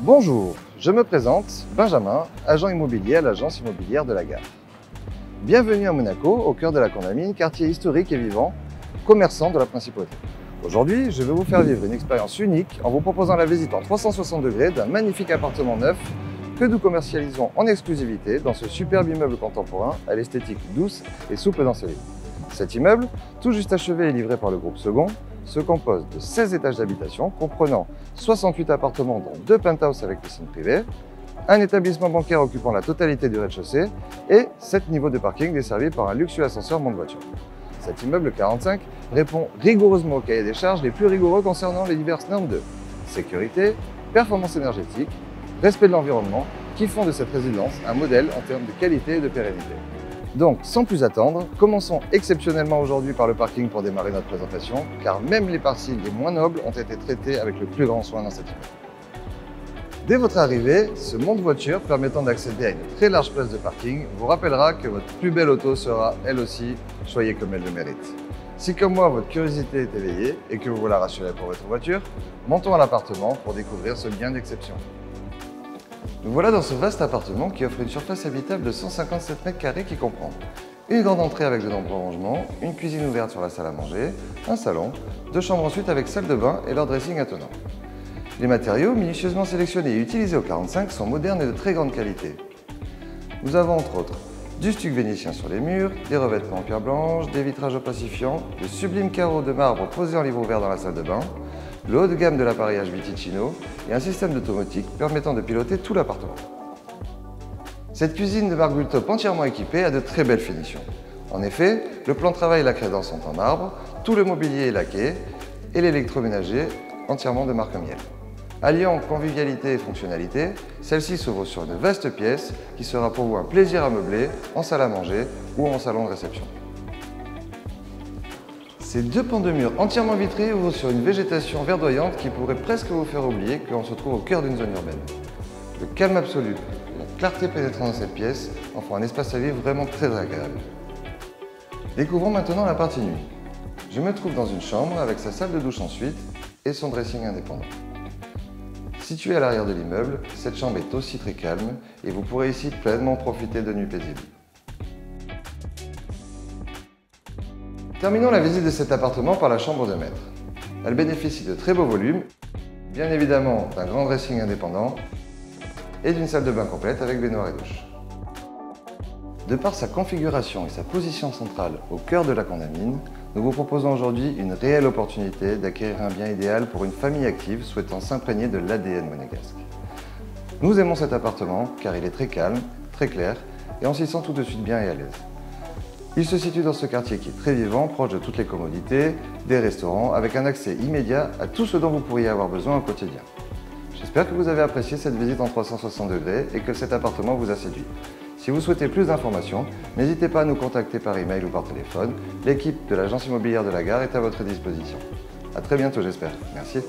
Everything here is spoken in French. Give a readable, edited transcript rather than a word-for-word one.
Bonjour, je me présente, Benjamin, agent immobilier à l'agence immobilière de la Gare. Bienvenue à Monaco, au cœur de la Condamine, quartier historique et vivant, commerçant de la Principauté. Aujourd'hui, je vais vous faire vivre une expérience unique en vous proposant la visite en 360 degrés d'un magnifique appartement neuf que nous commercialisons en exclusivité dans ce superbe immeuble contemporain à l'esthétique douce et souple d'ensoleillement. Cet immeuble, tout juste achevé et livré par le groupe Second, se compose de 16 étages d'habitation comprenant 68 appartements dont 2 penthouses avec piscine privée, un établissement bancaire occupant la totalité du rez-de-chaussée et 7 niveaux de parking desservis par un luxueux ascenseur monte-voiture. Cet immeuble 45 répond rigoureusement aux cahiers des charges les plus rigoureux concernant les diverses normes de sécurité, performance énergétique, respect de l'environnement qui font de cette résidence un modèle en termes de qualité et de pérennité. Donc, sans plus attendre, commençons exceptionnellement aujourd'hui par le parking pour démarrer notre présentation, car même les parties les moins nobles ont été traitées avec le plus grand soin dans cet immeuble. Dès votre arrivée, ce monte-voiture permettant d'accéder à une très large place de parking vous rappellera que votre plus belle auto sera, elle aussi, choyée comme elle le mérite. Si comme moi, votre curiosité est éveillée et que vous voulez la rassurer pour votre voiture, montons à l'appartement pour découvrir ce bien d'exception. Nous voilà dans ce vaste appartement qui offre une surface habitable de 157 mètres carrés qui comprend une grande entrée avec de nombreux rangements, une cuisine ouverte sur la salle à manger, un salon, 2 chambres ensuite avec salle de bain et leur dressing attenant. Les matériaux minutieusement sélectionnés et utilisés au 45 sont modernes et de très grande qualité. Nous avons entre autres du stuc vénitien sur les murs, des revêtements en pierre blanche, des vitrages opacifiants, de sublimes carreaux de marbre posés en livre ouvert dans la salle de bain, le haut de gamme de l'appareillage Viticino et un système de domotique permettant de piloter tout l'appartement. Cette cuisine de marque Bultop entièrement équipée a de très belles finitions. En effet, le plan de travail et la crédence sont en marbre, tout le mobilier est laqué et l'électroménager entièrement de marque Miele. Alliant convivialité et fonctionnalité, celle-ci s'ouvre sur une vaste pièce qui sera pour vous un plaisir à meubler en salle à manger ou en salon de réception. Ces 2 pans de mur entièrement vitrés ouvrent sur une végétation verdoyante qui pourrait presque vous faire oublier qu'on se trouve au cœur d'une zone urbaine. Le calme absolu et la clarté pénétrant dans cette pièce en font un espace à vivre vraiment très agréable. Découvrons maintenant la partie nuit. Je me trouve dans une chambre avec sa salle de douche ensuite et son dressing indépendant. Située à l'arrière de l'immeuble, cette chambre est aussi très calme et vous pourrez ici pleinement profiter de nuits paisibles. Terminons la visite de cet appartement par la chambre de maître. Elle bénéficie de très beaux volumes, bien évidemment d'un grand dressing indépendant et d'une salle de bain complète avec baignoire et douche. De par sa configuration et sa position centrale au cœur de la Condamine, nous vous proposons aujourd'hui une réelle opportunité d'acquérir un bien idéal pour une famille active souhaitant s'imprégner de l'ADN monégasque. Nous aimons cet appartement car il est très calme, très clair et on s'y sent tout de suite bien et à l'aise. Il se situe dans ce quartier qui est très vivant, proche de toutes les commodités, des restaurants, avec un accès immédiat à tout ce dont vous pourriez avoir besoin au quotidien. J'espère que vous avez apprécié cette visite en 360 degrés et que cet appartement vous a séduit. Si vous souhaitez plus d'informations, n'hésitez pas à nous contacter par email ou par téléphone. L'équipe de l'agence immobilière de la Gare est à votre disposition. À très bientôt, j'espère. Merci.